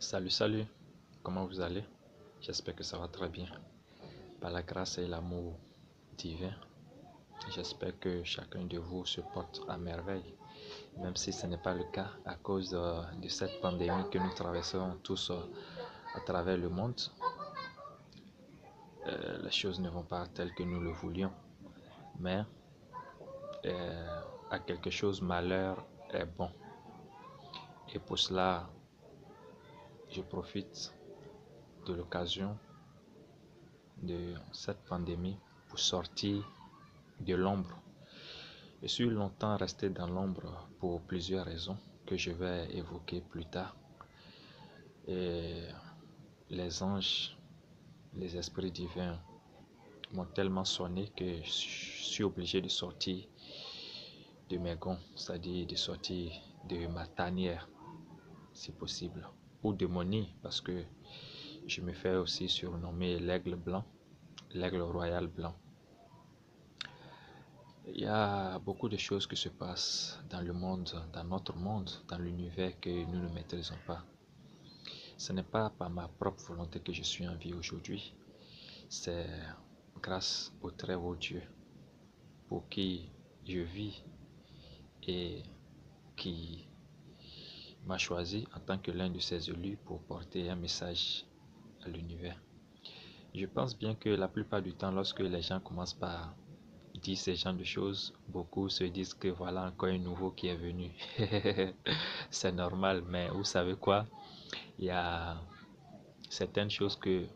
Salut, salut, comment vous allez? J'espère que ça va très bien. Par la grâce et l'amour divin, j'espère que chacun de vous se porte à merveille, même si ce n'est pas le cas à cause de cette pandémie que nous traversons tous à travers le monde. Les choses ne vont pas telles que nous le voulions, mais à quelque chose, malheur est bon. Et pour cela, je profite de l'occasion de cette pandémie pour sortir de l'ombre. Je suis longtemps resté dans l'ombre pour plusieurs raisons que je vais évoquer plus tard. Et les anges, les esprits divins m'ont tellement sonné que je suis obligé de sortir de mes gonds, c'est-à-dire de sortir de ma tanière, si possible, ou de mon nid, parce que je me fais aussi surnommer l'aigle blanc, l'aigle royal blanc. Il y a beaucoup de choses qui se passent dans le monde, dans notre monde, dans l'univers que nous ne maîtrisons pas. Ce n'est pas par ma propre volonté que je suis en vie aujourd'hui, c'est grâce au très haut Dieu pour qui je vis et qui m'a choisi en tant que l'un de ses élus pour porter un message à l'univers. Je pense bien que la plupart du temps, lorsque les gens commencent par dire ce genre de choses, beaucoup se disent que voilà encore un nouveau qui est venu. C'est normal, mais vous savez quoi? Il y a certaines choses que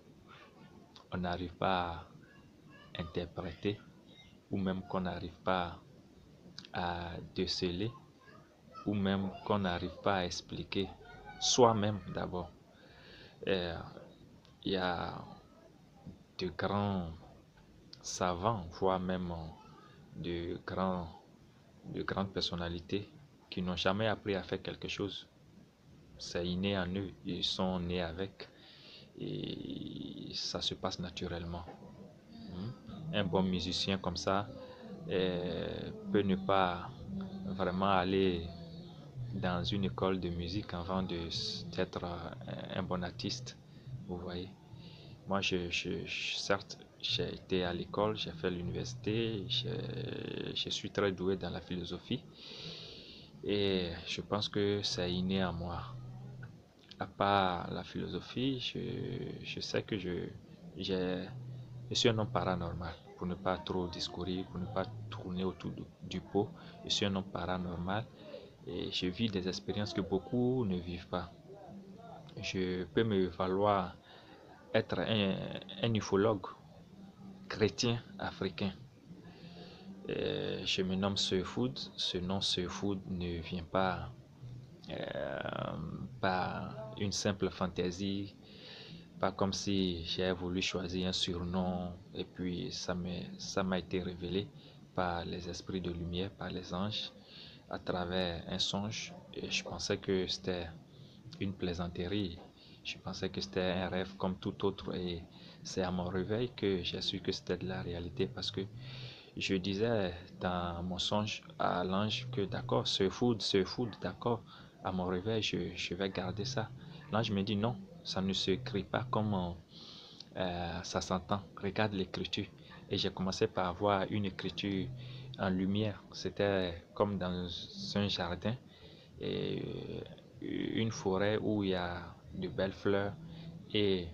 on n'arrive pas à interpréter ou même qu'on n'arrive pas à déceler ou même qu'on n'arrive pas à expliquer soi-même d'abord. Il y a de grands savants, voire même de grandes personnalités qui n'ont jamais appris à faire quelque chose. C'est inné en eux, ils sont nés avec et ça se passe naturellement. Un bon musicien comme ça peut ne pas vraiment aller dans une école de musique avant d'être un bon artiste, vous voyez. Moi, certes, j'ai été à l'école, j'ai fait l'université, je suis très doué dans la philosophie et je pense que c'est inné à moi. À part la philosophie, je sais que je suis un homme paranormal, pour ne pas trop discourir, pour ne pas tourner autour du pot. Je suis un homme paranormal et je vis des expériences que beaucoup ne vivent pas. Je peux me valoir être un ufologue chrétien africain. Je me nomme Sir-Food. Ce nom Sir-Food ne vient pas par une simple fantaisie, pas comme si j'ai voulu choisir un surnom et puis ça m'a été révélé par les esprits de lumière, par les anges, à travers un songe. Et je pensais que c'était une plaisanterie. Je pensais que c'était un rêve comme tout autre et c'est à mon réveil que j'ai su que c'était de la réalité parce que je disais dans mon songe à l'ange que d'accord, ce food, d'accord, à mon réveil, je vais garder ça. L'ange me dit non, ça ne s'écrit pas comme ça s'entend. Regarde l'écriture. Et j'ai commencé par voir une écriture en lumière. C'était comme dans un jardin et une forêt où il y a de belles fleurs et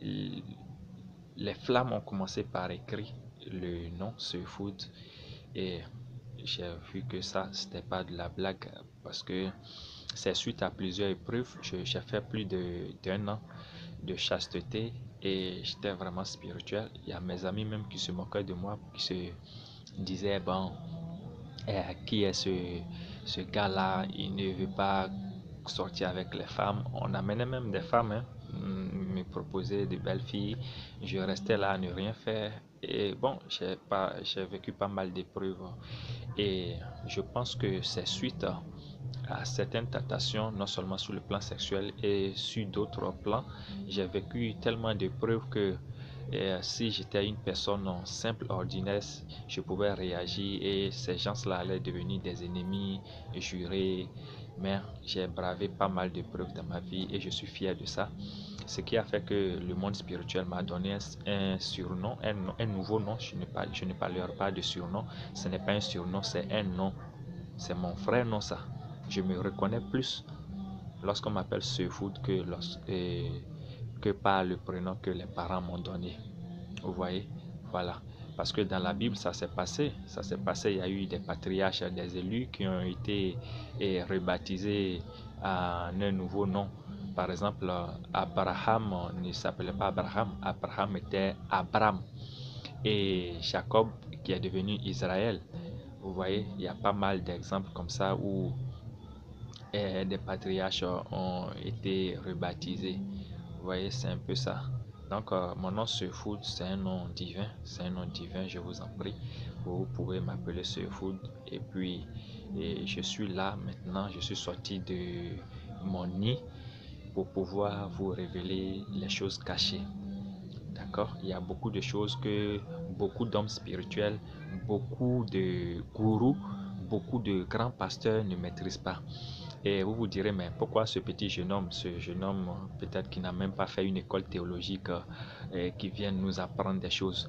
les flammes ont commencé par écrire le nom Food et j'ai vu que ça c'était pas de la blague parce que c'est suite à plusieurs épreuves. J'ai fait plus d'un an de chasteté et j'étais vraiment spirituel. Il y a mes amis même qui se moquaient de moi, qui se disaient bon, qui est ce gars-là, il ne veut pas sortir avec les femmes. On amenait même des femmes, hein, me proposer de belles filles. Je restais là à ne rien faire. Et bon, j'ai vécu pas mal d'épreuves. Et je pense que c'est suite à certaines tentations, non seulement sur le plan sexuel et sur d'autres plans, j'ai vécu tellement d'épreuves que si j'étais une personne simple, ordinaire, je pouvais réagir et ces gens-là allaient devenir des ennemis jurés mais j'ai bravé pas mal de preuves dans ma vie et je suis fier de ça. Ce qui a fait que le monde spirituel m'a donné un surnom, un nouveau nom. Je ne parlerai pas de surnom. Ce n'est pas un surnom, c'est un nom. C'est mon vrai nom, ça. Je me reconnais plus lorsqu'on m'appelle Sefood que par le prénom que les parents m'ont donné. Vous voyez? Voilà. Parce que dans la Bible, ça s'est passé. Ça s'est passé. Il y a eu des patriarches, des élus qui ont été rebaptisés à un nouveau nom. Par exemple, Abraham ne s'appelait pas Abraham. Abraham était Abram. Et Jacob qui est devenu Israël. Vous voyez, il y a pas mal d'exemples comme ça où des patriarches ont été rebaptisés. Vous voyez, c'est un peu ça. Donc, mon nom Sefood, c'est un nom divin. C'est un nom divin, je vous en prie. Vous pouvez m'appeler Sefood. Et puis, je suis là maintenant. Je suis sorti de mon nid pour pouvoir vous révéler les choses cachées. D'accord? Il y a beaucoup de choses que beaucoup d'hommes spirituels, beaucoup de gourous, beaucoup de grands pasteurs ne maîtrisent pas. Et vous vous direz, mais pourquoi ce jeune homme peut-être qui n'a même pas fait une école théologique, qui vient nous apprendre des choses.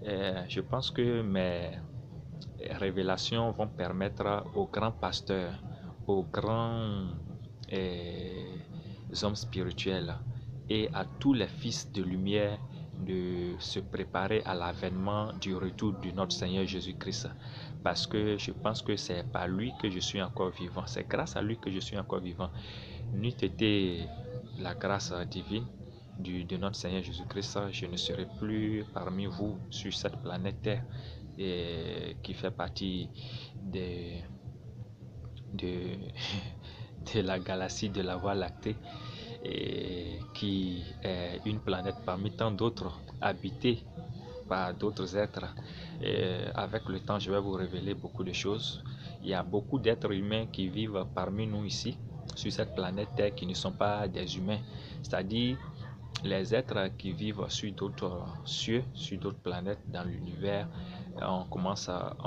Je pense que mes révélations vont permettre aux grands pasteurs, aux grands hommes spirituels et à tous les fils de lumière de se préparer à l'avènement du retour de notre Seigneur Jésus-Christ. Parce que je pense que c'est par lui que je suis encore vivant. C'est grâce à lui que je suis encore vivant. N'eût été la grâce divine de notre Seigneur Jésus-Christ, je ne serais plus parmi vous sur cette planète Terre et qui fait partie de, de, de la galaxie de la Voie lactée et qui est une planète parmi tant d'autres habitée par d'autres êtres. Et avec le temps, je vais vous révéler beaucoup de choses. Il y a beaucoup d'êtres humains qui vivent parmi nous ici, sur cette planète Terre, qui ne sont pas des humains. C'est-à-dire les êtres qui vivent sur d'autres cieux, sur d'autres planètes dans l'univers, ont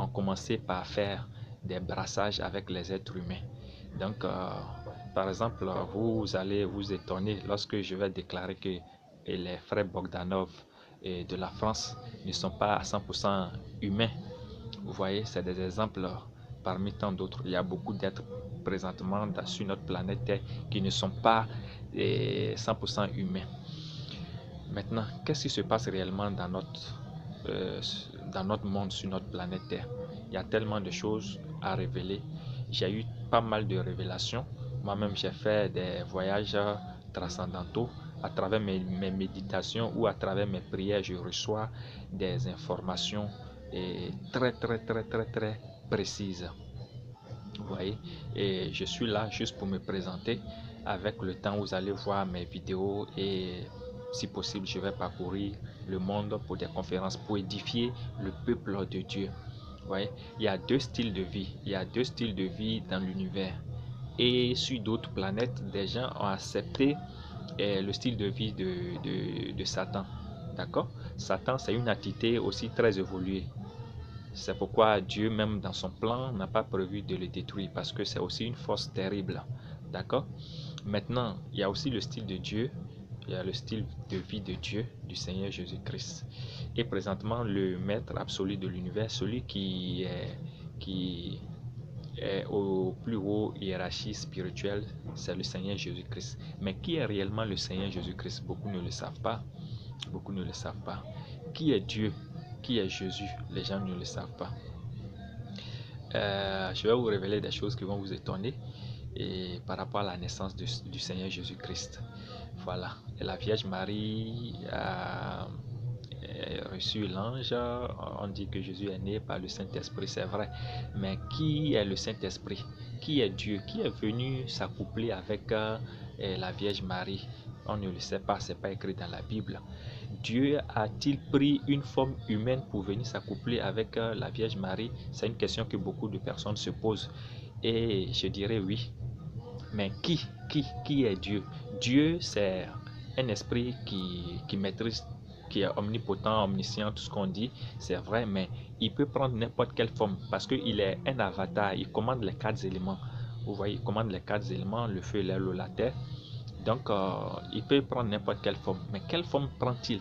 commencé par faire des brassages avec les êtres humains. Donc, par exemple, vous allez vous étonner lorsque je vais déclarer que les frères Bogdanov de la France ne sont pas à 100% humains. Vous voyez, c'est des exemples parmi tant d'autres. Il y a beaucoup d'êtres présentement sur notre planète Terre qui ne sont pas 100% humains. Maintenant, qu'est-ce qui se passe réellement dans notre monde, sur notre planète Terre? Il y a tellement de choses à révéler. J'ai eu pas mal de révélations. Moi-même, j'ai fait des voyages transcendantaux. À travers mes méditations ou à travers mes prières, je reçois des informations très, très, très, très, très précises. Vous voyez? Et je suis là juste pour me présenter. Avec le temps, vous allez voir mes vidéos et si possible, je vais parcourir le monde pour des conférences pour édifier le peuple de Dieu. Vous voyez? Il y a deux styles de vie. Il y a deux styles de vie dans l'univers. Et sur d'autres planètes, des gens ont accepté le style de vie de Satan. D'accord? Satan, c'est une entité aussi très évoluée. C'est pourquoi Dieu, même dans son plan, n'a pas prévu de le détruire parce que c'est aussi une force terrible. D'accord? Maintenant, il y a aussi le style de Dieu. Il y a le style de vie de Dieu, du Seigneur Jésus-Christ. Et présentement, le maître absolu de l'univers, celui qui est au plus haut hiérarchie spirituelle, c'est le Seigneur Jésus-Christ. Mais qui est réellement le Seigneur Jésus-Christ? Beaucoup ne le savent pas. Beaucoup ne le savent pas. Qui est Dieu? Qui est Jésus? Les gens ne le savent pas. Je vais vous révéler des choses qui vont vous étonner et par rapport à la naissance du Seigneur Jésus-Christ. Voilà. Et la Vierge Marie a reçu l'ange. On dit que Jésus est né par le Saint-Esprit, c'est vrai. Mais qui est le Saint-Esprit? Qui est Dieu? Qui est venu s'accoupler avec la Vierge Marie? On ne le sait pas, c'est pas écrit dans la Bible. Dieu a-t-il pris une forme humaine pour venir s'accoupler avec la Vierge Marie? C'est une question que beaucoup de personnes se posent. Et je dirais oui. Mais qui est Dieu? Dieu, c'est un esprit qui maîtrise, qui est omnipotent, omniscient, tout ce qu'on dit, c'est vrai, mais il peut prendre n'importe quelle forme parce qu'il est un avatar, il commande les 4 éléments. Vous voyez, il commande les 4 éléments, le feu, l'air, l'eau, la terre. Donc, il peut prendre n'importe quelle forme. Mais quelle forme prend-il?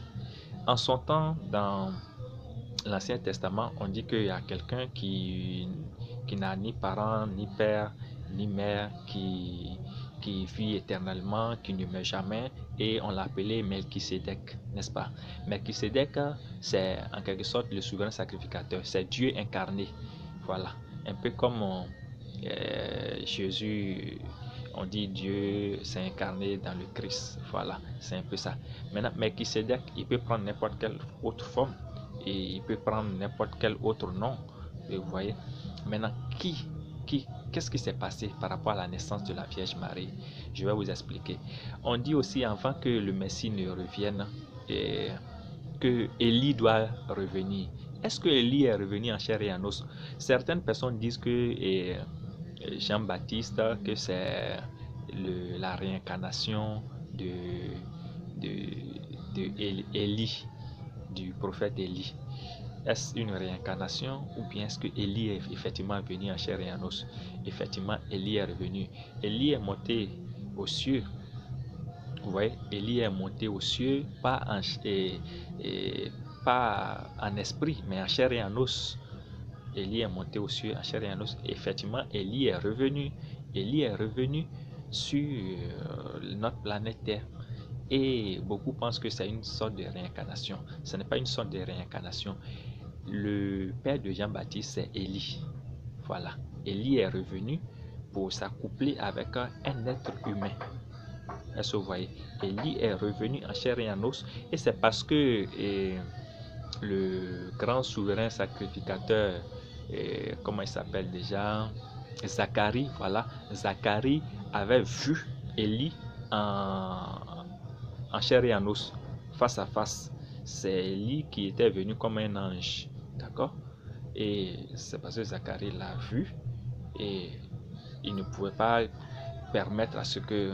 En son temps, dans l'Ancien Testament, on dit qu'il y a quelqu'un qui n'a ni parent, ni père, ni mère, qui vit éternellement, qui ne meurt jamais, et on l'appelait Melchisédek, n'est-ce pas? Melchisédek, c'est en quelque sorte le souverain sacrificateur, c'est Dieu incarné. Voilà, un peu comme Jésus, on dit Dieu s'est incarné dans le Christ. Voilà, c'est un peu ça. Maintenant, Melchisédek, il peut prendre n'importe quelle autre forme et il peut prendre n'importe quel autre nom. Et vous voyez. Maintenant, qu'est-ce qui s'est passé par rapport à la naissance de la Vierge Marie? Je vais vous expliquer. On dit aussi avant que le Messie ne revienne, et que Élie doit revenir. Est-ce que Élie est revenu en chair et en os? Certaines personnes disent que Jean-Baptiste, que c'est la réincarnation de, de Élie, du prophète Élie. Est-ce une réincarnation ou bien est-ce que Élie est effectivement venu en chair et en os? Effectivement, Élie est revenu. Élie est monté aux cieux. Vous voyez, Élie est monté aux cieux, pas en esprit, mais en chair et en os. Élie est monté aux cieux en chair et en os. Effectivement, Élie est revenu. Élie est revenu sur notre planète Terre. Et beaucoup pensent que c'est une sorte de réincarnation. Ce n'est pas une sorte de réincarnation. Le père de Jean-Baptiste, c'est Élie. Voilà. Élie est revenu pour s'accoupler avec un être humain. Est-ce que vous voyez? Élie est revenu en chair et en os. Et c'est parce que le grand souverain sacrificateur, comment il s'appelle déjà? Zacharie, voilà. Zacharie avait vu Élie en chair et en os, face à face. C'est Élie qui était venu comme un ange. D'accord? Et c'est parce que Zacharie l'a vu et il ne pouvait pas permettre à ce que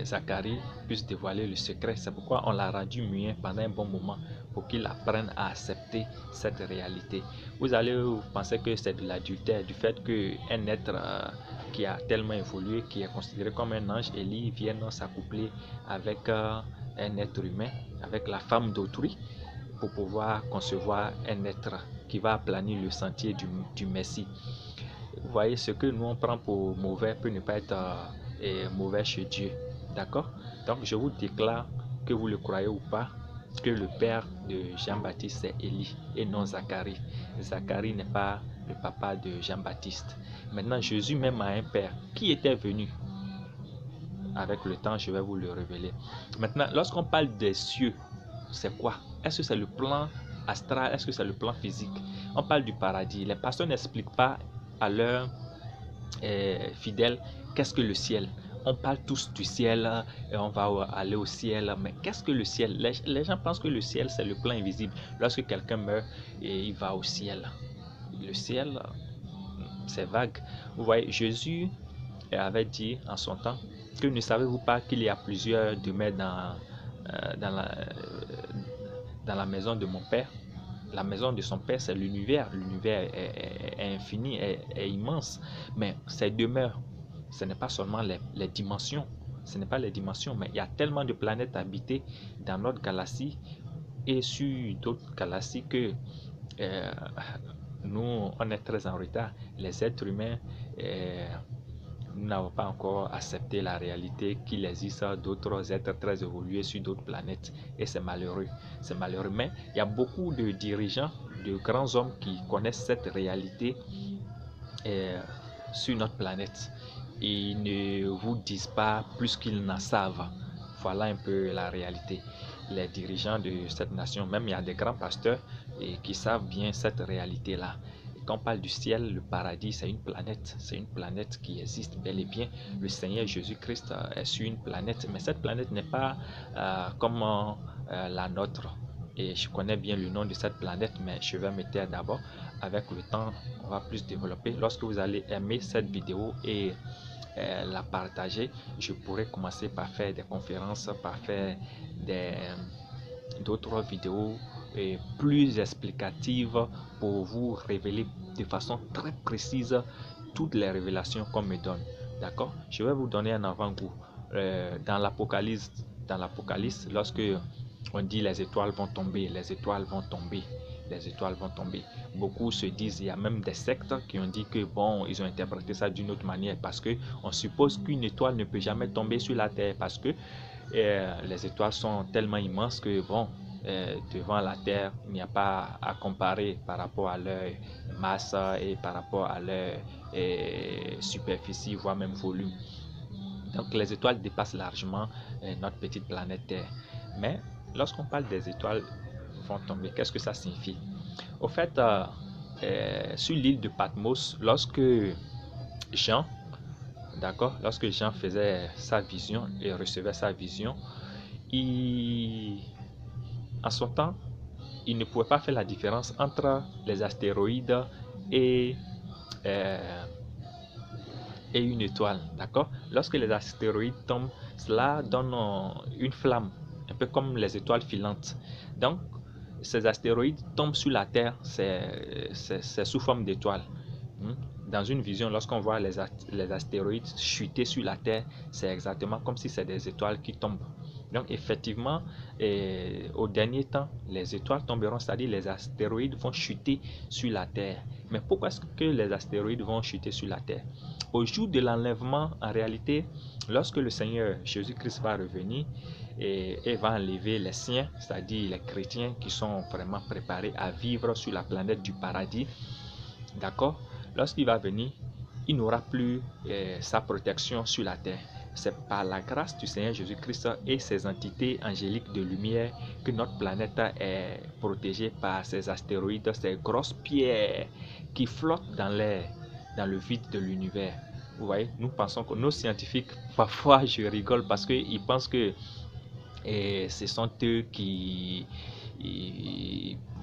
Zacharie puisse dévoiler le secret. C'est pourquoi on l'a rendu muet pendant un bon moment pour qu'il apprenne à accepter cette réalité. Vous allez penser que c'est de l'adultère, du fait qu'un être qui a tellement évolué, qui est considéré comme un ange, Élie, vienne s'accoupler avec un être humain, avec la femme d'autrui, pour pouvoir concevoir un être qui va aplanir le sentier du Messie. Vous voyez, ce que nous on prend pour mauvais peut ne pas être mauvais chez Dieu. D'accord? Donc je vous déclare, que vous le croyez ou pas, que le père de Jean-Baptiste c'est Élie et non Zacharie. Zacharie n'est pas le papa de Jean-Baptiste. Maintenant, Jésus même a un père qui était venu. Avec le temps, je vais vous le révéler. Maintenant, lorsqu'on parle des cieux, c'est quoi? Est-ce que c'est le plan astral? Est-ce que c'est le plan physique? On parle du paradis. Les pasteurs n'expliquent pas à leurs fidèles qu'est-ce que le ciel. On parle tous du ciel et on va aller au ciel. Mais qu'est-ce que le ciel? Les gens pensent que le ciel, c'est le plan invisible. Lorsque quelqu'un meurt, et il va au ciel. Le ciel, c'est vague. Vous voyez, Jésus avait dit en son temps que ne savez-vous pas qu'il y a plusieurs demeures dans la maison de mon Père? La maison de son Père, c'est l'univers. L'univers est infini, est immense. Mais ces demeures, ce n'est pas seulement les dimensions. Ce n'est pas les dimensions, mais il y a tellement de planètes habitées dans notre galaxie et sur d'autres galaxies que nous, on est très en retard. Les êtres humains, nous n'avons pas encore accepté la réalité qu'il existe d'autres êtres très évolués sur d'autres planètes. Et c'est malheureux. C'est malheureux. Mais il y a beaucoup de dirigeants, de grands hommes qui connaissent cette réalité sur notre planète. Ils ne vous disent pas plus qu'ils n'en savent. Voilà un peu la réalité. Les dirigeants de cette nation, même il y a des grands pasteurs qui savent bien cette réalité-là. Quand on parle du ciel, le paradis, c'est une planète qui existe bel et bien. Le Seigneur Jésus-Christ est sur une planète, mais cette planète n'est pas comme la nôtre. Et je connais bien le nom de cette planète, mais je vais me taire d'abord. Avec le temps, on va plus développer. Lorsque vous allez aimer cette vidéo et la partager, je pourrais commencer par faire des conférences, par faire d'autres vidéos plus explicatives pour vous révéler de façon très précise toutes les révélations qu'on me donne. D'accord? Je vais vous donner un avant-goût. Dans l'Apocalypse, lorsque on dit les étoiles vont tomber, les étoiles vont tomber, les étoiles vont tomber. Beaucoup se disent, il y a même des sectes qui ont dit que bon, ils ont interprété ça d'une autre manière parce que on suppose qu'une étoile ne peut jamais tomber sur la terre parce que les étoiles sont tellement immenses que bon, devant la terre, il n'y a pas à comparer par rapport à leur masse et par rapport à leur superficie, voire même volume. Donc les étoiles dépassent largement notre petite planète Terre. Mais lorsqu'on parle des étoiles vont tomber, qu'est-ce que ça signifie? Au fait, sur l'île de Patmos, lorsque Jean, lorsque Jean faisait sa vision et recevait sa vision, en son temps, il ne pouvait pas faire la différence entre les astéroïdes et, euh, et une étoile, d'accord? Lorsque les astéroïdes tombent, cela donne une flamme, un peu comme les étoiles filantes. Donc, ces astéroïdes tombent sur la Terre, c'est sous forme d'étoiles. Dans une vision, lorsqu'on voit les astéroïdes chuter sur la Terre, c'est exactement comme si c'est des étoiles qui tombent. Donc effectivement, au dernier temps, les étoiles tomberont, c'est-à-dire les astéroïdes vont chuter sur la Terre. Mais pourquoi est-ce que les astéroïdes vont chuter sur la Terre? Au jour de l'enlèvement, en réalité, lorsque le Seigneur Jésus-Christ va revenir et va enlever les siens, c'est-à-dire les chrétiens qui sont vraiment préparés à vivre sur la planète du paradis, d'accord? Lorsqu'il va venir, il n'aura plus sa protection sur la terre. C'est par la grâce du Seigneur Jésus-Christ et ses entités angéliques de lumière que notre planète est protégée par ces astéroïdes, ces grosses pierres qui flottent dans l'air, dans le vide de l'univers. Vous voyez, nous pensons que nos scientifiques, parfois je rigole parce qu'ils pensent que ce sont eux qui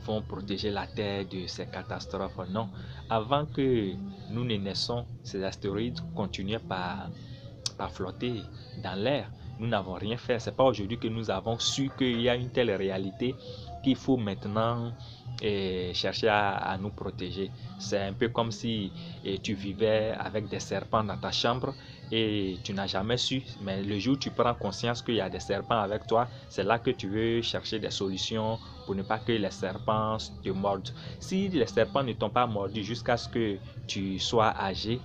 vont protéger la Terre de ces catastrophes. Non, avant que nous ne naissions, ces astéroïdes continuaient par flotter dans l'air. Nous n'avons rien fait. C'est pas aujourd'hui que nous avons su qu'il y a une telle réalité qu'il faut maintenant chercher à nous protéger. C'est un peu comme si tu vivais avec des serpents dans ta chambre et tu n'as jamais su, mais le jour où tu prends conscience qu'il y a des serpents avec toi, c'est là que tu veux chercher des solutions pour ne pas que les serpents te mordent. Si les serpents ne t'ont pas mordu jusqu'à ce que tu sois âgé,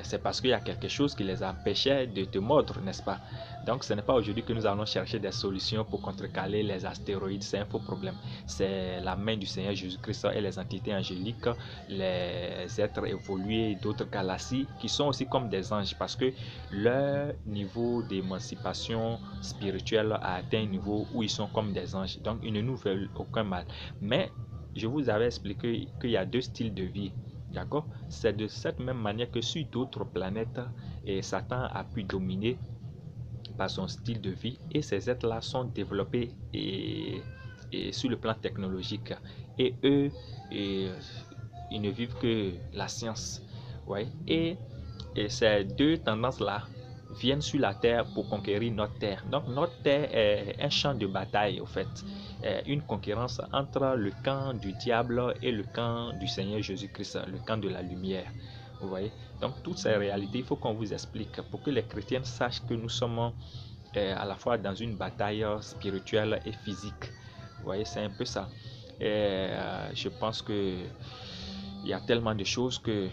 c'est parce qu'il y a quelque chose qui les empêchait de te mordre, n'est-ce pas? Donc ce n'est pas aujourd'hui que nous allons chercher des solutions pour contrecarrer les astéroïdes, c'est un faux problème. C'est la main du Seigneur Jésus-Christ et les entités angéliques, les êtres évolués d'autres galaxies qui sont aussi comme des anges parce que leur niveau d'émancipation spirituelle a atteint un niveau où ils sont comme des anges. Donc ils ne nous veulent aucun mal. Mais je vous avais expliqué qu'il y a deux styles de vie. D'accord? C'est de cette même manière que sur d'autres planètes, Satan a pu dominer par son style de vie et ces êtres-là sont développés sur le plan technologique. Et eux, ils ne vivent que la science. Ouais? Et ces deux tendances-là viennent sur la terre pour conquérir notre terre. Donc notre terre est un champ de bataille au fait, une concurrence entre le camp du diable et le camp du Seigneur Jésus-Christ, le camp de la lumière. Vous voyez? Donc toutes ces réalités, il faut qu'on vous explique pour que les chrétiens sachent que nous sommes à la fois dans une bataille spirituelle et physique. Vous voyez, c'est un peu ça. Et je pense que il y a tellement de choses que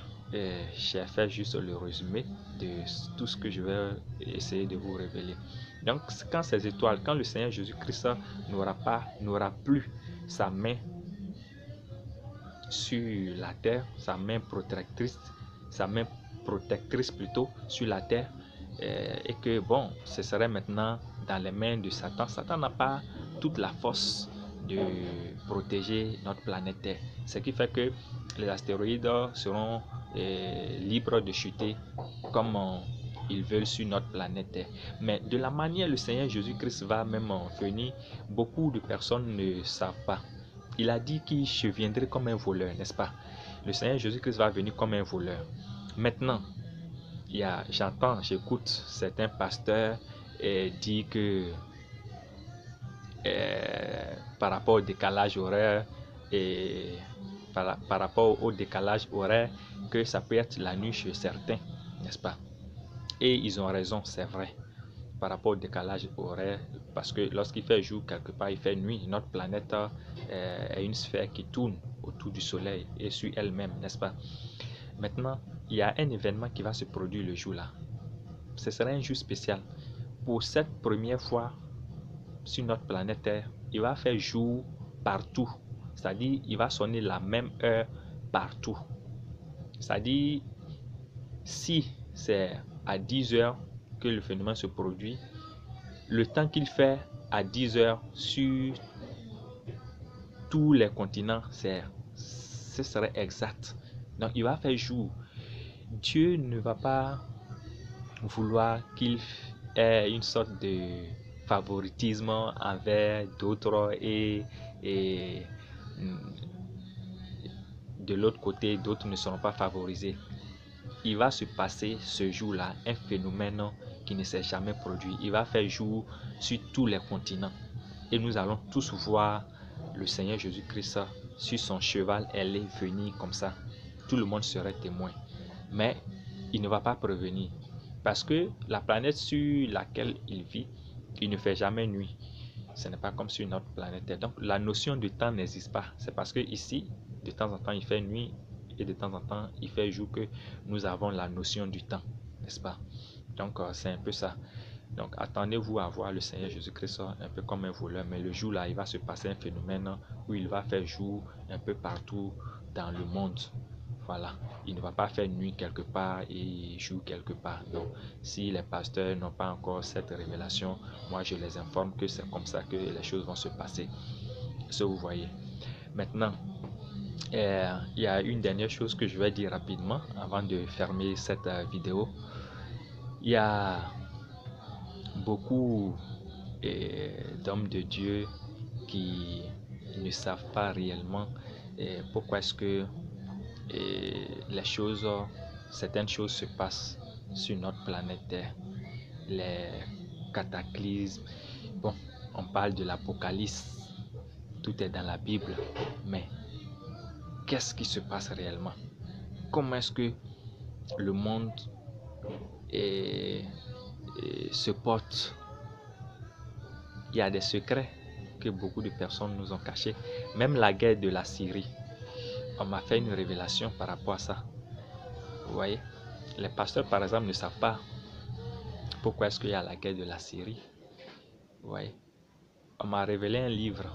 j'ai fait juste le résumé de tout ce que je vais essayer de vous révéler. Donc, quand ces étoiles, quand le Seigneur Jésus-Christ n'aura plus sa main sur la terre, sa main protectrice plutôt sur la terre, et que bon, ce serait maintenant dans les mains de Satan. Satan n'a pas toute la force de protéger notre planète Terre. Ce qui fait que les astéroïdes seront libres de chuter comme ils veulent sur notre planète Terre. Mais de la manière le Seigneur Jésus-Christ va même venir, beaucoup de personnes ne savent pas. Il a dit qu'il viendrait comme un voleur, n'est-ce pas? Le Seigneur Jésus-Christ va venir comme un voleur. Maintenant, j'écoute certains pasteurs dire que par rapport au décalage horaire, et par rapport au décalage horaire, que ça peut être la nuit chez certains, n'est-ce pas? Et ils ont raison, c'est vrai, par rapport au décalage horaire, parce que lorsqu'il fait jour, quelque part, il fait nuit. Notre planète est une sphère qui tourne autour du Soleil et sur elle-même, n'est-ce pas? Maintenant, il y a un événement qui va se produire le jour-là. Ce sera un jour spécial. Pour cette première fois sur notre planète Terre, il va faire jour partout. C'est-à-dire, il va sonner la même heure partout. C'est-à-dire, si c'est à 10 heures que le phénomène se produit, le temps qu'il fait à 10 heures sur tous les continents, ce serait exact. Donc, il va faire jour. Dieu ne va pas vouloir qu'il ait une sorte de favoritisme envers d'autres et de l'autre côté, d'autres ne seront pas favorisés. Il va se passer ce jour-là un phénomène qui ne s'est jamais produit. Il va faire jour sur tous les continents. Et nous allons tous voir le Seigneur Jésus-Christ sur son cheval ailé venir comme ça. Tout le monde serait témoin. Mais il ne va pas prévenir. Parce que la planète sur laquelle il vit, il ne fait jamais nuit. Ce n'est pas comme sur notre planète. Donc la notion de temps n'existe pas. C'est parce que ici, de temps en temps, il fait nuit et de temps en temps, il fait jour que nous avons la notion du temps, n'est-ce pas? Donc c'est un peu ça. Donc attendez-vous à voir le Seigneur Jésus-Christ un peu comme un voleur. Mais le jour-là, il va se passer un phénomène où il va faire jour un peu partout dans le monde. Voilà, il ne va pas faire nuit quelque part et jour quelque part. Donc, si les pasteurs n'ont pas encore cette révélation, moi je les informe que c'est comme ça que les choses vont se passer. Ce que vous voyez. Maintenant, il y a une dernière chose que je vais dire rapidement avant de fermer cette vidéo. Il y a beaucoup d'hommes de Dieu qui ne savent pas réellement pourquoi est-ce que certaines choses se passent sur notre planète Terre. Les cataclysmes, bon, on parle de l'Apocalypse, tout est dans la Bible, mais qu'est-ce qui se passe réellement? Comment est-ce que le monde se porte? Il y a des secrets que beaucoup de personnes nous ont cachés. Même la guerre de la Syrie, on m'a fait une révélation par rapport à ça. Vous voyez, les pasteurs par exemple ne savent pas pourquoi est-ce qu'il y a la guerre de la Syrie. Vous voyez, on m'a révélé un livre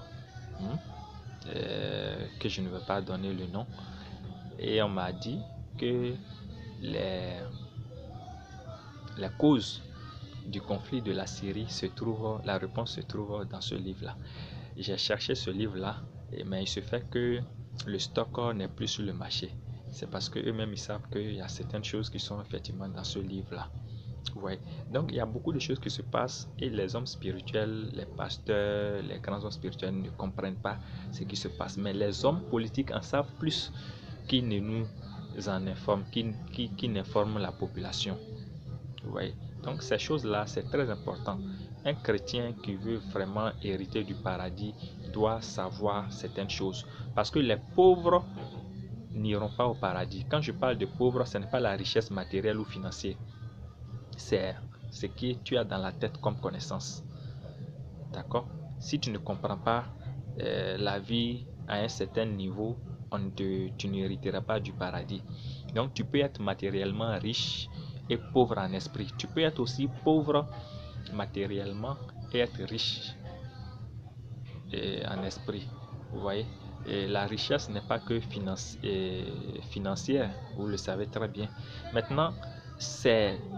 que je ne veux pas donner le nom, et on m'a dit que les causes du conflit de la Syrie la réponse se trouve dans ce livre-là. J'ai cherché ce livre-là, mais il se fait que le stock n'est plus sur le marché. C'est parce qu'eux-mêmes ils savent qu'il y a certaines choses qui sont effectivement dans ce livre-là. Ouais. Donc il y a beaucoup de choses qui se passent et les hommes spirituels, les pasteurs, les grands hommes spirituels ne comprennent pas ce qui se passe. Mais les hommes politiques en savent plus qui ne nous en informent, qui n'informent la population. Ouais. Donc ces choses-là, c'est très important. Un chrétien qui veut vraiment hériter du paradis doit savoir certaines choses. Parce que les pauvres n'iront pas au paradis. Quand je parle de pauvres, ce n'est pas la richesse matérielle ou financière. C'est ce que tu as dans la tête comme connaissance. D'accord? Si tu ne comprends pas la vie à un certain niveau, tu n'hériteras pas du paradis. Donc tu peux être matériellement riche et pauvre en esprit. Tu peux être aussi pauvre matériellement et être riche en esprit. Vous voyez? Et la richesse n'est pas que financière, vous le savez très bien. Maintenant,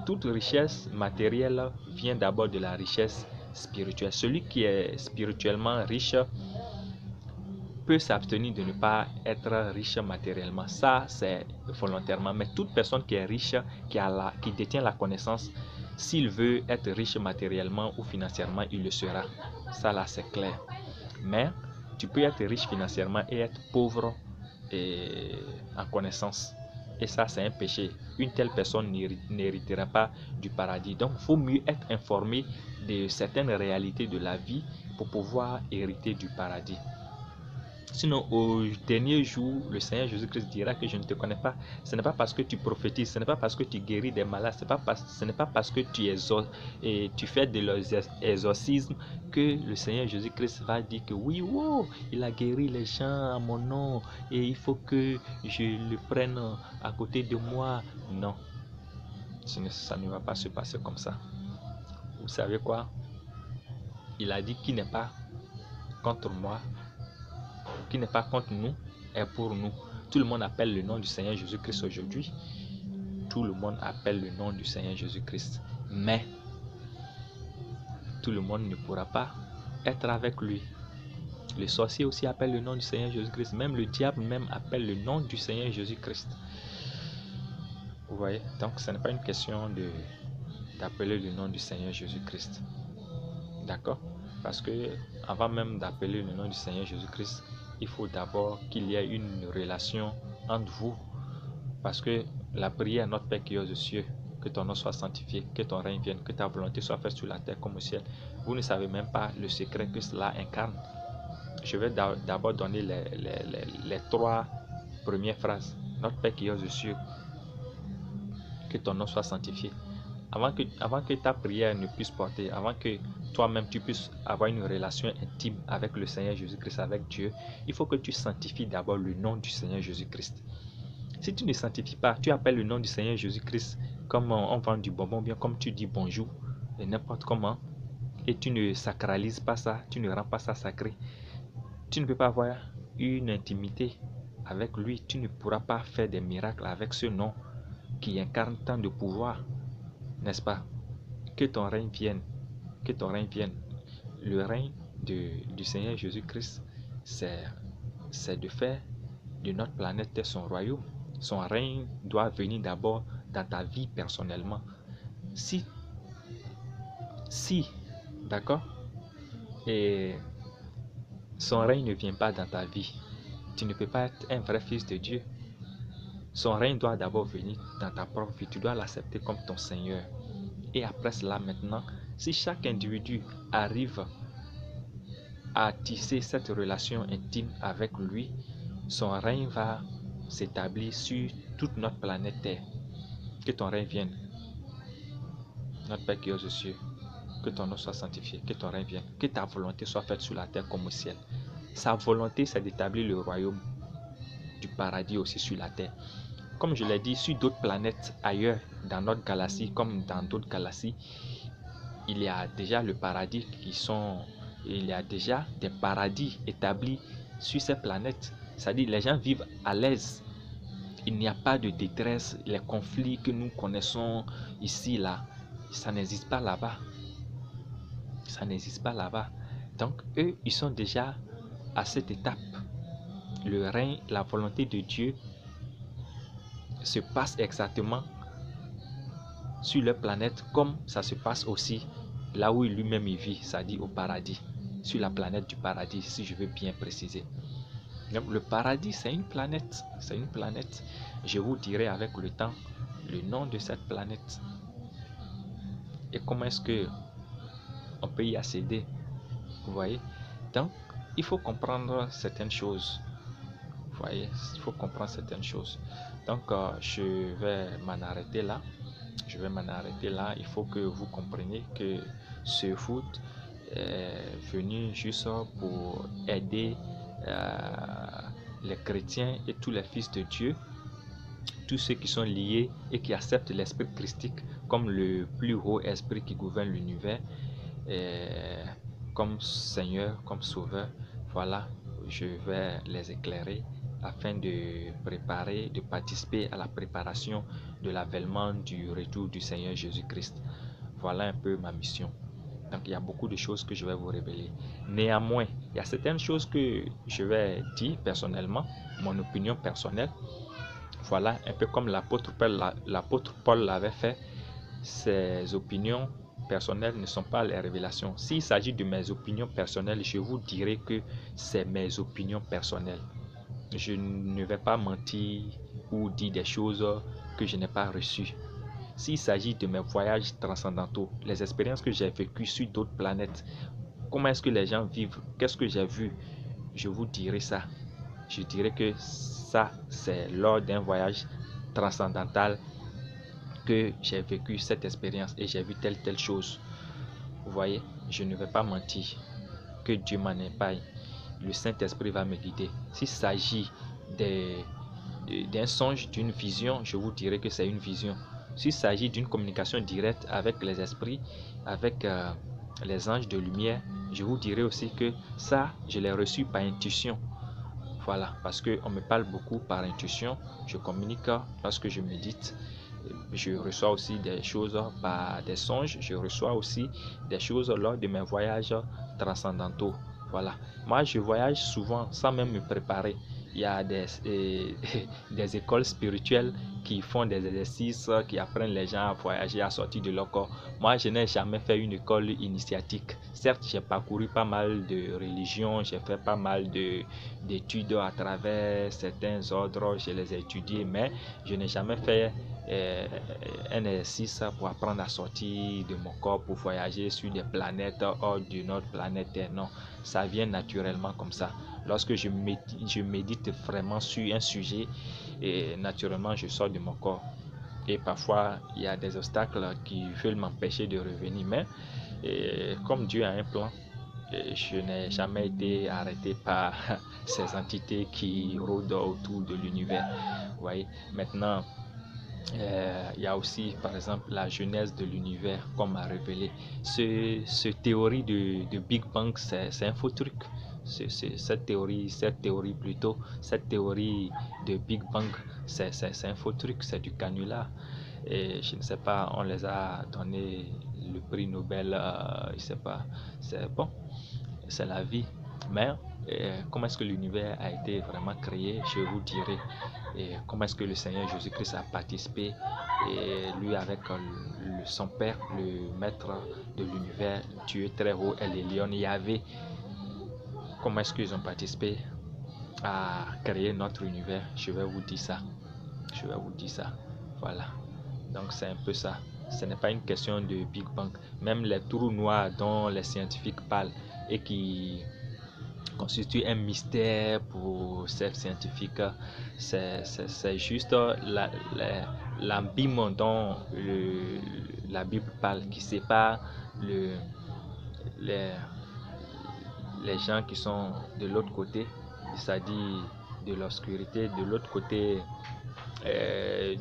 toute richesse matérielle vient d'abord de la richesse spirituelle. Celui qui est spirituellement riche peut s'abstenir de ne pas être riche matériellement. Ça, c'est volontairement. Mais toute personne qui est riche, qui détient la connaissance, s'il veut être riche matériellement ou financièrement, il le sera. Ça, là, c'est clair. Mais tu peux être riche financièrement et être pauvre en connaissance. Et ça, c'est un péché. Une telle personne n'héritera pas du paradis. Donc, il faut mieux être informé de certaines réalités de la vie pour pouvoir hériter du paradis. Sinon, au dernier jour, le Seigneur Jésus-Christ dira que je ne te connais pas. Ce n'est pas parce que tu prophétises, ce n'est pas parce que tu guéris des malades, ce n'est pas parce que tu fais de l'exorcisme que le Seigneur Jésus-Christ va dire que oui, wow, il a guéri les gens à mon nom et il faut que je le prenne à côté de moi. Non, ça ne va pas se passer comme ça. Vous savez quoi? Il a dit qui n'est pas contre moi, qui n'est pas contre nous, est pour nous. Tout le monde appelle le nom du Seigneur Jésus-Christ aujourd'hui. Tout le monde appelle le nom du Seigneur Jésus-Christ. Mais tout le monde ne pourra pas être avec lui. Les sorciers aussi appellent le nom du Seigneur Jésus-Christ. Même le diable même appelle le nom du Seigneur Jésus-Christ. Vous voyez? Donc ce n'est pas une question d'appeler le nom du Seigneur Jésus-Christ. D'accord? Parce que avant même d'appeler le nom du Seigneur Jésus-Christ, il faut d'abord qu'il y ait une relation entre vous. Parce que la prière, notre Père qui es aux cieux, que ton nom soit sanctifié, que ton règne vienne, que ta volonté soit faite sur la terre comme au ciel. Vous ne savez même pas le secret que cela incarne. Je vais d'abord donner les 3 premières phrases. Notre Père qui es aux cieux, que ton nom soit sanctifié. Avant que ta prière ne puisse porter, avant que toi-même tu puisses avoir une relation intime avec le Seigneur Jésus-Christ, avec Dieu, il faut que tu sanctifies d'abord le nom du Seigneur Jésus-Christ. Si tu ne sanctifies pas, tu appelles le nom du Seigneur Jésus-Christ comme on vend du bonbon, bien comme tu dis bonjour, et n'importe comment, et tu ne sacralises pas ça, tu ne rends pas ça sacré, tu ne peux pas avoir une intimité avec lui, tu ne pourras pas faire des miracles avec ce nom qui incarne tant de pouvoir, n'est-ce pas? Que ton règne vienne, que ton règne vienne. Le règne du Seigneur Jésus-Christ, c'est de faire de notre planète son royaume. Son règne doit venir d'abord dans ta vie personnellement. Si, d'accord, et son règne ne vient pas dans ta vie, tu ne peux pas être un vrai fils de Dieu. Son règne doit d'abord venir dans ta propre vie. Tu dois l'accepter comme ton Seigneur. Et après cela, maintenant, si chaque individu arrive à tisser cette relation intime avec lui, son règne va s'établir sur toute notre planète Terre. Que ton règne vienne. Notre Père qui est aux cieux, que ton nom soit sanctifié, que ton règne vienne, que ta volonté soit faite sur la terre comme au ciel. Sa volonté, c'est d'établir le royaume du paradis aussi sur la terre. Comme je l'ai dit, sur d'autres planètes ailleurs, dans notre galaxie, comme dans d'autres galaxies, il y a déjà le paradis il y a déjà des paradis établis sur ces planètes. C'est-à-dire les gens vivent à l'aise. Il n'y a pas de détresse, les conflits que nous connaissons ici, là, ça n'existe pas là-bas. Ça n'existe pas là-bas. Donc, eux, ils sont déjà à cette étape. Le règne, la volonté de Dieu se passe exactement sur leur planète comme ça se passe aussi là où lui-même il vit, c'est-à-dire au paradis, sur la planète du paradis, si je veux bien préciser. Donc, le paradis, c'est une planète. C'est une planète. Je vous dirai avec le temps le nom de cette planète. Et comment est-ce que on peut y accéder. Vous voyez? Donc, il faut comprendre certaines choses. Vous voyez? Il faut comprendre certaines choses. Donc, je vais m'en arrêter là. Il faut que vous compreniez que ce foot est venu juste pour aider les chrétiens et tous les fils de Dieu, tous ceux qui sont liés et qui acceptent l'esprit christique comme le plus haut esprit qui gouverne l'univers, comme Seigneur, comme Sauveur. Voilà, je vais les éclairer afin de participer à la préparation de l'avènement du retour du Seigneur Jésus-Christ. Voilà un peu ma mission. Donc il y a beaucoup de choses que je vais vous révéler. Néanmoins, il y a certaines choses que je vais dire personnellement, mon opinion personnelle. Voilà, un peu comme l'apôtre Paul l'avait fait. Ses opinions personnelles ne sont pas les révélations. S'il s'agit de mes opinions personnelles, je vous dirai que c'est mes opinions personnelles. Je ne vais pas mentir ou dire des choses que je n'ai pas reçues. S'il s'agit de mes voyages transcendantaux, les expériences que j'ai vécues sur d'autres planètes, comment est-ce que les gens vivent, qu'est-ce que j'ai vu, je vous dirai ça. Je dirais que ça, c'est lors d'un voyage transcendantal que j'ai vécu cette expérience et j'ai vu telle chose. Vous voyez, je ne vais pas mentir. Que Dieu m'en épargne. Le Saint-Esprit va me guider. S'il s'agit d'un songe, d'une vision, je vous dirai que c'est une vision. S'il s'agit d'une communication directe avec les esprits, avec les anges de lumière, je vous dirai aussi que ça, je l'ai reçu par intuition. Voilà, parce qu'on me parle beaucoup par intuition. Je communique lorsque je médite. Je reçois aussi des choses par des songes. Je reçois aussi des choses lors de mes voyages transcendantaux. Voilà. Moi, je voyage souvent sans même me préparer. Il y a des écoles spirituelles qui font des exercices, qui apprennent les gens à voyager, à sortir de leur corps. Moi, je n'ai jamais fait une école initiatique. Certes, j'ai parcouru pas mal de religions, j'ai fait pas mal d'études à travers certains ordres, je les ai étudiés, mais je n'ai jamais fait un exercice pour apprendre à sortir de mon corps, pour voyager sur des planètes hors de notre planète Terre. Non, ça vient naturellement comme ça. Lorsque je médite vraiment sur un sujet, et naturellement je sors de mon corps. Et parfois il y a des obstacles qui veulent m'empêcher de revenir, mais comme Dieu a un plan, je n'ai jamais été arrêté par ces entités qui rôdent autour de l'univers. Vous voyez, maintenant, il y a aussi, par exemple, la genèse de l'univers, comme a révélé. Cette théorie de Big Bang, c'est un faux truc. Cette théorie plutôt, cette théorie de Big Bang, c'est un faux truc, c'est du canular. Et je ne sais pas, on les a donné le prix Nobel, je ne sais pas. C'est bon, c'est la vie. Mais comment est-ce que l'univers a été vraiment créé, je vous dirai. Et comment est-ce que le Seigneur Jésus-Christ a participé, et lui avec son Père, le Maître de l'univers, Dieu très haut, El Elyon, Yahvé, comment est-ce qu'ils ont participé à créer notre univers. Je vais vous dire ça. Je vais vous dire ça. Voilà. Donc c'est un peu ça. Ce n'est pas une question de Big Bang. Même les trous noirs dont les scientifiques parlent et qui constitue un mystère pour ces scientifiques, c'est juste l'abîme dont la Bible parle, qui sépare les, les gens qui sont de l'autre côté, c'est-à-dire de l'obscurité, de l'autre côté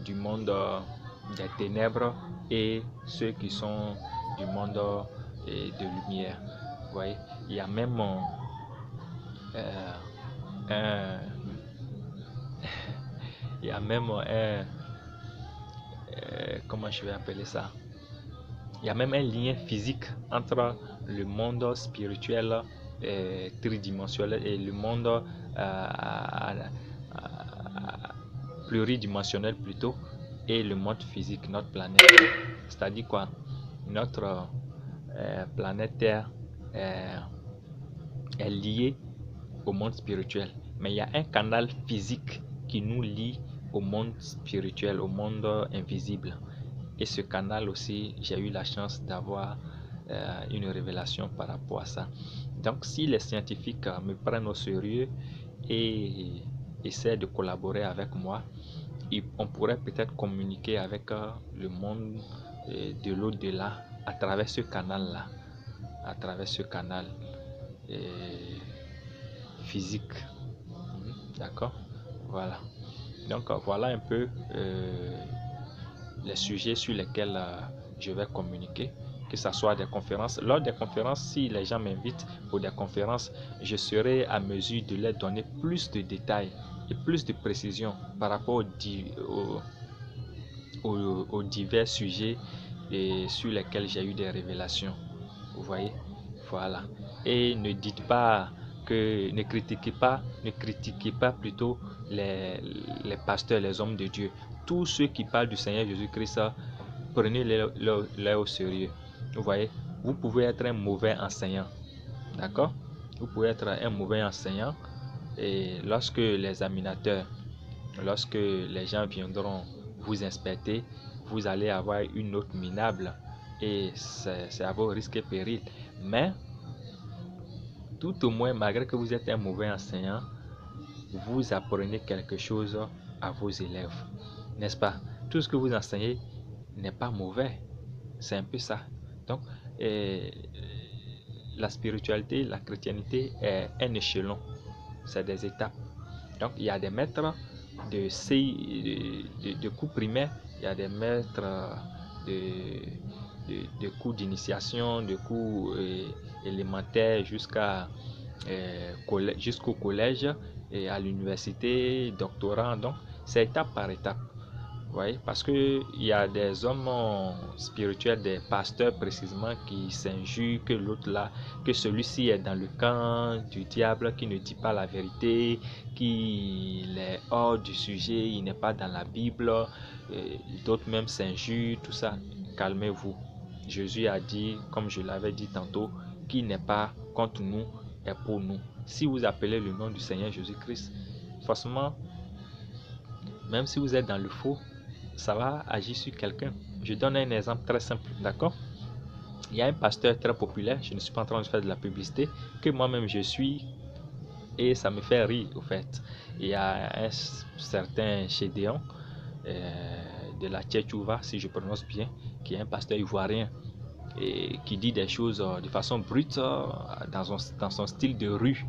du monde des ténèbres, et ceux qui sont du monde de lumière. Vous voyez, il y a même il y a même comment je vais appeler ça, il y a même un lien physique entre le monde spirituel tridimensionnel et le monde pluridimensionnel plutôt, et le monde physique, notre planète. C'est-à-dire quoi, notre planète Terre est liée au monde spirituel, mais il y a un canal physique qui nous lie au monde spirituel, au monde invisible. Et ce canal aussi, j'ai eu la chance d'avoir une révélation par rapport à ça. Donc si les scientifiques me prennent au sérieux et essaient de collaborer avec moi, on pourrait peut-être communiquer avec le monde de l'au-delà à travers ce canal-là, à travers ce canal physique. D'accord? Voilà. Donc voilà un peu les sujets sur lesquels je vais communiquer, que ce soit des conférences. Lors des conférences, si les gens m'invitent pour des conférences, je serai à mesure de leur donner plus de détails et plus de précisions par rapport aux divers sujets sur lesquels j'ai eu des révélations. Vous voyez? Voilà. Et ne dites pas que, ne critiquez pas plutôt les pasteurs, les hommes de Dieu. Tous ceux qui parlent du Seigneur Jésus-Christ, prenez-les au sérieux. Vous voyez? Vous pouvez être un mauvais enseignant. D'accord? Vous pouvez être un mauvais enseignant, et lorsque les examinateurs, lorsque les gens viendront vous inspecter, vous allez avoir une note minable, et c'est à vos risques et périls. Mais tout au moins, malgré que vous êtes un mauvais enseignant, vous apprenez quelque chose à vos élèves, n'est-ce pas? Tout ce que vous enseignez n'est pas mauvais. C'est un peu ça. Donc, la spiritualité, la chrétienté est un échelon. C'est des étapes. Donc, il y a des maîtres de cours primaires, il y a des maîtres de cours d'initiation, de cours élémentaires jusqu'au collège et à l'université, doctorat. Donc, c'est étape par étape. Vous voyez, parce qu'il y a des hommes spirituels, des pasteurs précisément, qui s'injurent que l'autre là, que celui-ci est dans le camp du diable, qui ne dit pas la vérité, qu'il est hors du sujet, il n'est pas dans la Bible. D'autres même s'injurent, tout ça. Calmez-vous. Jésus a dit, comme je l'avais dit tantôt, qui n'est pas contre nous est pour nous. Si vous appelez le nom du Seigneur Jésus-Christ, forcément, même si vous êtes dans le faux, ça va agir sur quelqu'un. Je donne un exemple très simple, d'accord? Il y a un pasteur très populaire, je ne suis pas en train de faire de la publicité, que moi-même je suis, et ça me fait rire au fait. Il y a un certain Gédéon de la Tchétchouva, si je prononce bien, qui est un pasteur ivoirien et qui dit des choses de façon brute dans son style de rue.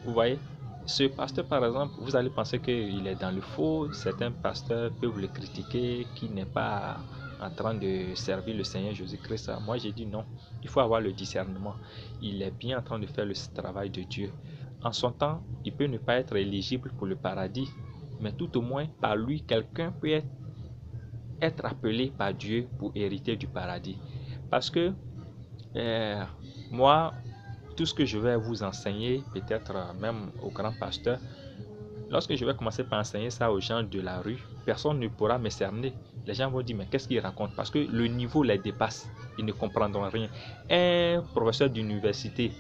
Vous voyez? Ce pasteur, par exemple, vous allez penser qu'il est dans le faux. Certains pasteurs peuvent le critiquer, qu'il n'est pas en train de servir le Seigneur Jésus-Christ. Moi, j'ai dit non. Il faut avoir le discernement. Il est bien en train de faire le travail de Dieu. En son temps, il peut ne pas être éligible pour le paradis, mais tout au moins, par lui, quelqu'un peut être appelé par Dieu pour hériter du paradis. Parce que moi, tout ce que je vais vous enseigner, peut-être même aux grands pasteurs, lorsque je vais commencer par enseigner ça aux gens de la rue, personne ne pourra me cerner. Les gens vont dire, mais qu'est-ce qu'il raconte? Parce que le niveau les dépasse. Ils ne comprendront rien. Un professeur d'université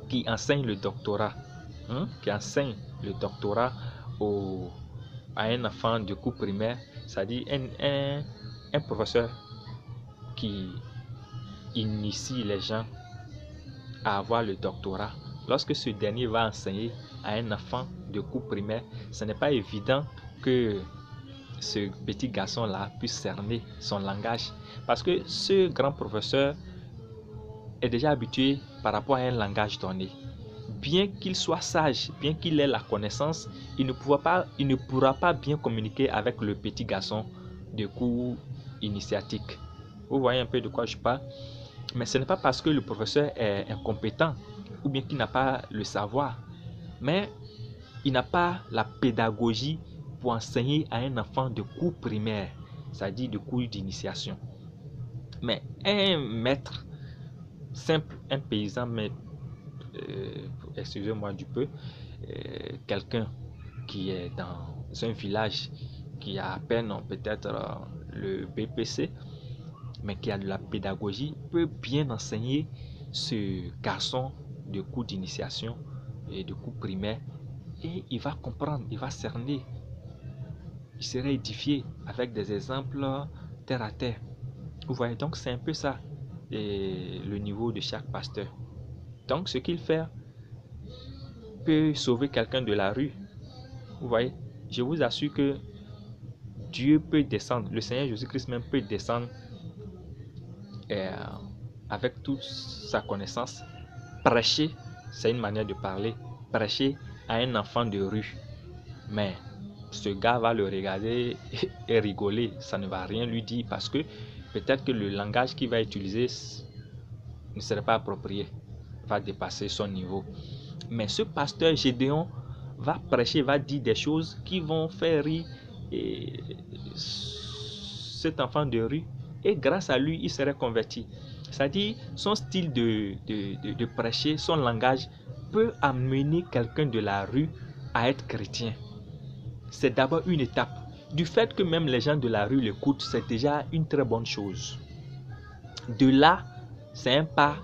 qui enseigne le doctorat, à un enfant de cours primaire, c'est-à-dire un professeur qui initie les gens à avoir le doctorat. Lorsque ce dernier va enseigner à un enfant de cours primaire, ce n'est pas évident que ce petit garçon-là puisse cerner son langage. Parce que ce grand professeur est déjà habitué par rapport à un langage donné. Bien qu'il soit sage, bien qu'il ait la connaissance, il ne pourra pas bien communiquer avec le petit garçon de cours initiatique. Vous voyez un peu de quoi je parle? Mais ce n'est pas parce que le professeur est incompétent ou bien qu'il n'a pas le savoir, mais il n'a pas la pédagogie pour enseigner à un enfant de cours primaire, c'est-à-dire de cours d'initiation. Mais un maître simple, un paysan, mais excusez-moi du peu, quelqu'un qui est dans un village qui a à peine peut-être le BPC, mais qui a de la pédagogie, peut bien enseigner ce garçon de cours d'initiation et de cours primaire, et il va comprendre, il va cerner, il sera édifié avec des exemples terre à terre. Vous voyez, donc c'est un peu ça le niveau de chaque pasteur. Donc ce qu'il fait peut sauver quelqu'un de la rue. Vous voyez, je vous assure que Dieu peut descendre, le Seigneur Jésus-Christ même peut descendre avec toute sa connaissance, prêcher, c'est une manière de parler, prêcher à un enfant de rue. Mais ce gars va le regarder et rigoler, ça ne va rien lui dire parce que peut-être que le langage qu'il va utiliser ne serait pas approprié, va dépasser son niveau. Mais ce pasteur Gédéon va prêcher, va dire des choses qui vont faire rire cet enfant de rue, et grâce à lui, il serait converti. C'est-à-dire, son style de prêcher, son langage peut amener quelqu'un de la rue à être chrétien. C'est d'abord une étape. Du fait que même les gens de la rue l'écoutent, c'est déjà une très bonne chose. De là, c'est un pas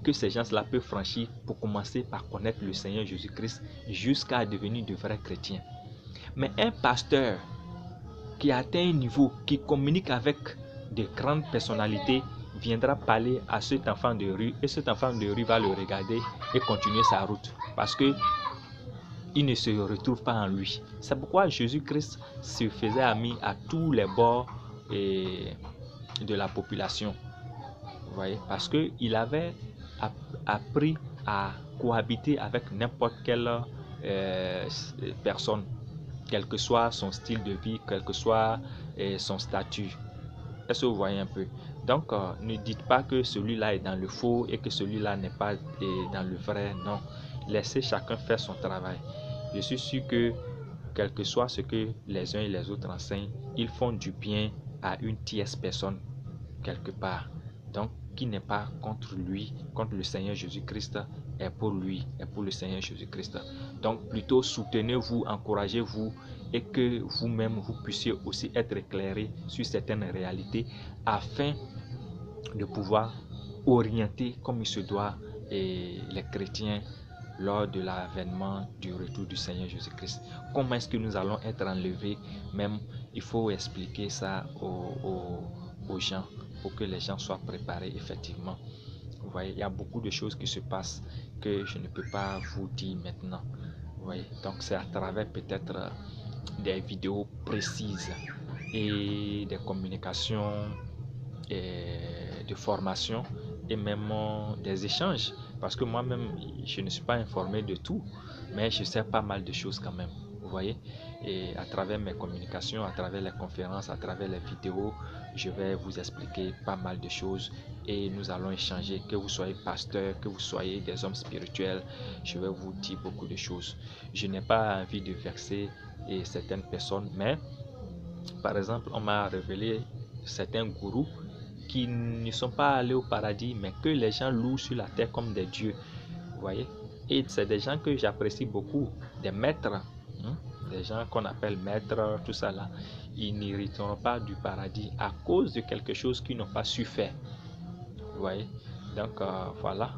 que ces gens-là peuvent franchir pour commencer par connaître le Seigneur Jésus-Christ jusqu'à devenir de vrais chrétiens. Mais un pasteur qui a atteint un niveau, qui communique avec de grandes personnalités, viendra parler à cet enfant de rue et cet enfant de rue va le regarder et continuer sa route parce que il ne se retrouve pas en lui. C'est pourquoi Jésus-Christ se faisait ami à tous les bords de la population. Vous voyez, parce qu'il avait appris à cohabiter avec n'importe quelle personne, quel que soit son style de vie, quel que soit son statut. Est-ce que vous voyez un peu? Donc, ne dites pas que celui-là est dans le faux et que celui-là n'est pas dans le vrai. Non, laissez chacun faire son travail. Je suis sûr que, quel que soit ce que les uns et les autres enseignent, ils font du bien à une tierce personne, quelque part. Donc, qui n'est pas contre lui, contre le Seigneur Jésus-Christ, est pour lui, est pour le Seigneur Jésus-Christ. Donc, plutôt soutenez-vous, encouragez-vous et que vous-même, vous puissiez aussi être éclairé sur certaines réalités afin de pouvoir orienter comme il se doit les chrétiens lors de l'avènement du retour du Seigneur Jésus-Christ. Comment est-ce que nous allons être enlevés? Même, il faut expliquer ça aux gens pour que les gens soient préparés effectivement. Vous voyez, il y a beaucoup de choses qui se passent que je ne peux pas vous dire maintenant. Vous voyez, donc c'est à travers peut-être des vidéos précises et des communications et de formation et même des échanges, parce que moi-même je ne suis pas informé de tout, mais je sais pas mal de choses quand même, vous voyez, et à travers mes communications, à travers les conférences, à travers les vidéos, je vais vous expliquer pas mal de choses et nous allons échanger, que vous soyez pasteur, que vous soyez des hommes spirituels, je vais vous dire beaucoup de choses. Je n'ai pas envie de vexer certaines personnes, mais par exemple, on m'a révélé certains gourous qui ne sont pas allés au paradis, mais que les gens louent sur la terre comme des dieux. Vous voyez? Et c'est des gens que j'apprécie beaucoup, des maîtres, des gens qu'on appelle maîtres, tout ça là. Ils n'hériteront pas du paradis à cause de quelque chose qu'ils n'ont pas su faire. Vous voyez? Donc voilà.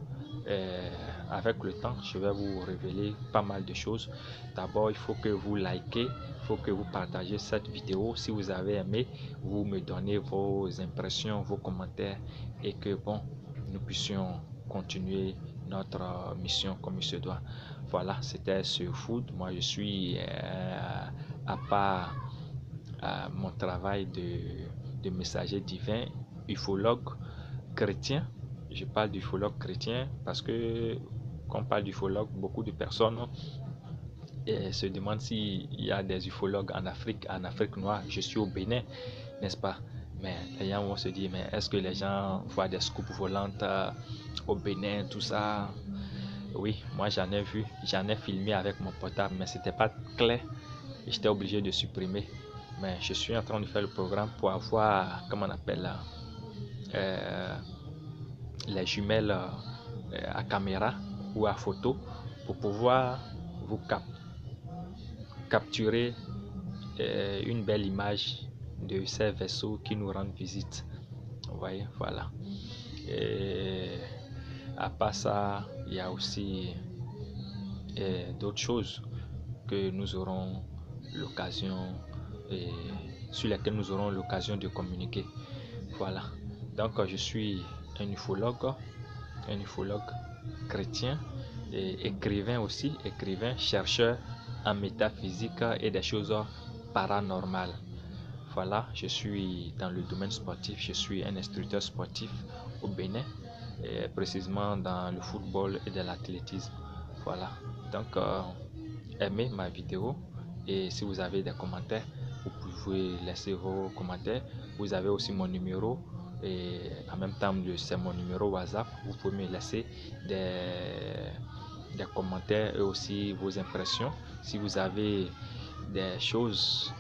Avec le temps, je vais vous révéler pas mal de choses. D'abord, il faut que vous likez, il faut que vous partagez cette vidéo. Si vous avez aimé, vous me donnez vos impressions, vos commentaires et que bon, nous puissions continuer notre mission comme il se doit. Voilà, c'était sur Food. Moi, je suis à part mon travail de messager divin, ufologue chrétien. Je parle d'ufologue chrétien parce que quand on parle d'ufologue, beaucoup de personnes se demandent s'il y a des ufologues en Afrique noire. Je suis au Bénin, n'est-ce pas? Mais les gens vont se dire, mais est-ce que les gens voient des scoops volantes au Bénin, tout ça? Oui, moi j'en ai vu, j'en ai filmé avec mon portable, mais c'était pas clair. J'étais obligé de supprimer. Mais je suis en train de faire le programme pour avoir, comment on appelle, les jumelles à caméra ou à photo pour pouvoir vous capturer une belle image de ces vaisseaux qui nous rendent visite. Vous voyez, voilà. Et à part ça, il y a aussi d'autres choses que nous aurons l'occasion sur lesquelles nous aurons l'occasion de communiquer. Voilà. Donc je suis un ufologue chrétien et écrivain aussi, chercheur en métaphysique et des choses paranormales. Voilà, je suis dans le domaine sportif, je suis un instructeur sportif au Bénin, et précisément dans le football et de l'athlétisme. Voilà, donc aimez ma vidéo et si vous avez des commentaires, vous pouvez laisser vos commentaires. Vous avez aussi mon numéro et en même temps c'est mon numéro WhatsApp. Vous pouvez me laisser des commentaires et aussi vos impressions. Si vous avez des choses,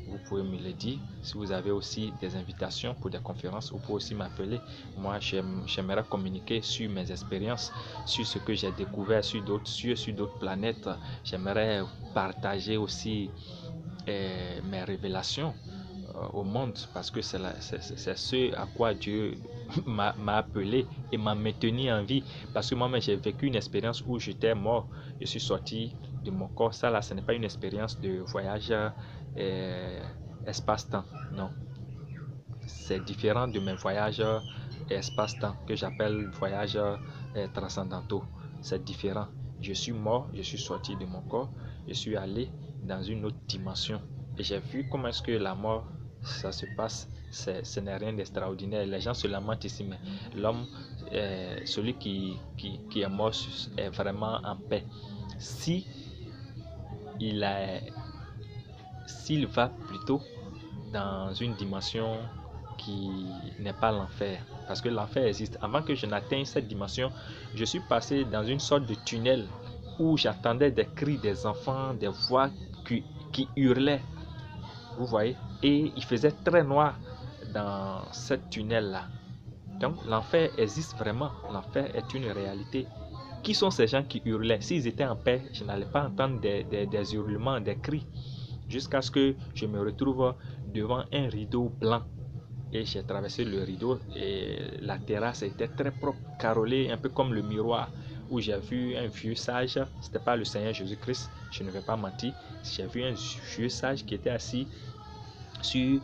vous pouvez me le dire. Si vous avez aussi des invitations pour des conférences, vous pouvez aussi m'appeler. Moi, j'aimerais communiquer sur mes expériences, sur ce que j'ai découvert sur d'autres planètes. J'aimerais partager aussi mes révélations au monde parce que c'est ce à quoi Dieu m'a appelé et m'a maintenu en vie, parce que moi-même j'ai vécu une expérience où j'étais mort, je suis sorti de mon corps. Ça là, ce n'est pas une expérience de voyage espace-temps, non, c'est différent de mes voyages espace-temps que j'appelle voyages transcendantaux. C'est différent. Je suis mort, je suis sorti de mon corps, je suis allé dans une autre dimension. Et j'ai vu comment est-ce que la mort, ça se passe. Ce n'est rien d'extraordinaire. Les gens se lamentent ici, mais l'homme, celui qui est mort est vraiment en paix. Si il a, s'il va plutôt dans une dimension qui n'est pas l'enfer, parce que l'enfer existe. Avant que je n'atteigne cette dimension, je suis passé dans une sorte de tunnel où j'attendais des cris des enfants, des voix qui hurlaient, vous voyez, et il faisait très noir dans cette tunnel-là. Donc l'enfer existe vraiment, l'enfer est une réalité. Qui sont ces gens qui hurlaient? S'ils étaient en paix, je n'allais pas entendre des hurlements, des cris, jusqu'à ce que je me retrouve devant un rideau blanc. Et j'ai traversé le rideau et la terrasse était très propre, carrelée, un peu comme le miroir, où j'ai vu un vieux sage. C'était pas le Seigneur Jésus-Christ, je ne vais pas mentir. J'ai vu un vieux sage qui était assis sur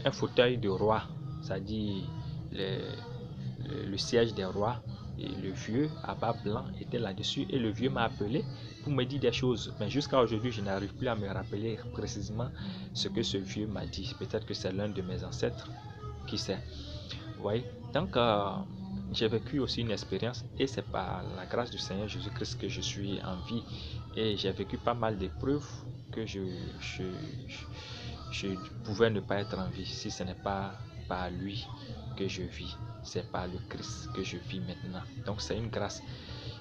un fauteuil de roi, c'est-à-dire le siège des rois. Et le vieux à bas blanc était là-dessus et le vieux m'a appelé pour me dire des choses. Mais jusqu'à aujourd'hui, je n'arrive plus à me rappeler précisément ce que ce vieux m'a dit. Peut-être que c'est l'un de mes ancêtres, qui sait. Vous voyez? Donc, j'ai vécu aussi une expérience et c'est par la grâce du Seigneur Jésus-Christ que je suis en vie. Et j'ai vécu pas mal d'épreuves que je pouvais ne pas être en vie si ce n'est pas par lui que je vis. C'est par le Christ que je vis maintenant. Donc c'est une grâce.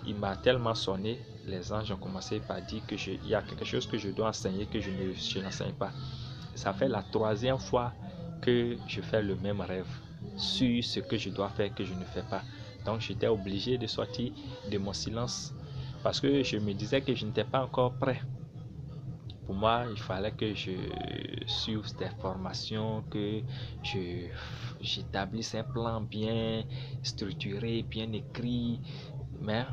Il m'a tellement sonné, les anges ont commencé par dire qu'il y a quelque chose que je dois enseigner que je n'enseigne pas. Ça fait la 3e fois que je fais le même rêve sur ce que je dois faire que je ne fais pas. Donc j'étais obligé de sortir de mon silence parce que je me disais que je n'étais pas encore prêt. Pour moi, il fallait que je suive des formations, que j'établisse un plan bien structuré, bien écrit. Mais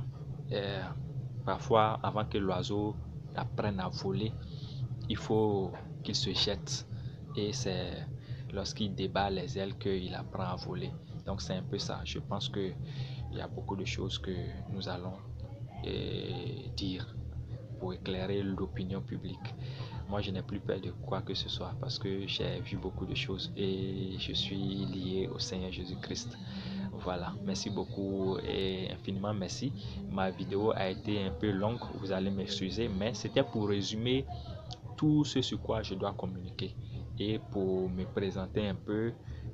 parfois, avant que l'oiseau apprenne à voler, il faut qu'il se jette. Et c'est lorsqu'il débat les ailes qu'il apprend à voler. Donc c'est un peu ça. Je pense qu'il y a beaucoup de choses que nous allons dire pour éclairer l'opinion publique. Moi, je n'ai plus peur de quoi que ce soit parce que j'ai vu beaucoup de choses et je suis lié au Seigneur Jésus-Christ. Voilà, merci beaucoup et infiniment merci. Ma vidéo a été un peu longue, vous allez m'excuser, mais c'était pour résumer tout ce sur quoi je dois communiquer et pour me présenter un peu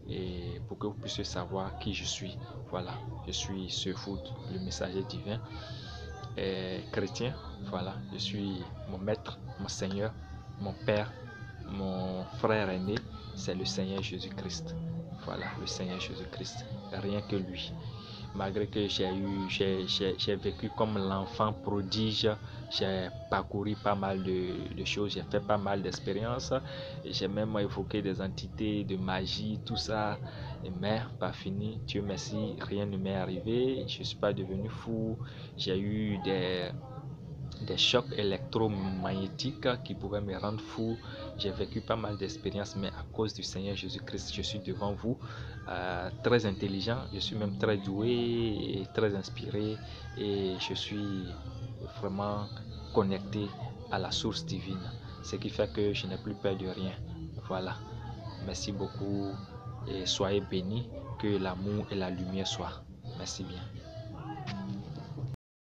et pour que vous puissiez savoir qui je suis. Voilà, je suis Sefoud, le messager divin. Chrétien, voilà, je suis mon maître, mon Seigneur, mon Père, mon frère aîné, c'est le Seigneur Jésus-Christ. Voilà, le Seigneur Jésus-Christ, rien que lui. Malgré que j'ai vécu comme l'enfant prodige, j'ai parcouru pas mal de choses, j'ai fait pas mal d'expériences, j'ai même évoqué des entités de magie, tout ça, mais pas fini. Dieu merci, rien ne m'est arrivé, je ne suis pas devenu fou, j'ai eu des chocs électromagnétiques qui pouvaient me rendre fou. J'ai vécu pas mal d'expériences, mais à cause du Seigneur Jésus-Christ, je suis devant vous, très intelligent, je suis même très doué et très inspiré et je suis vraiment connecté à la source divine, ce qui fait que je n'ai plus peur de rien. Voilà, merci beaucoup et soyez bénis, que l'amour et la lumière soient. Merci bien.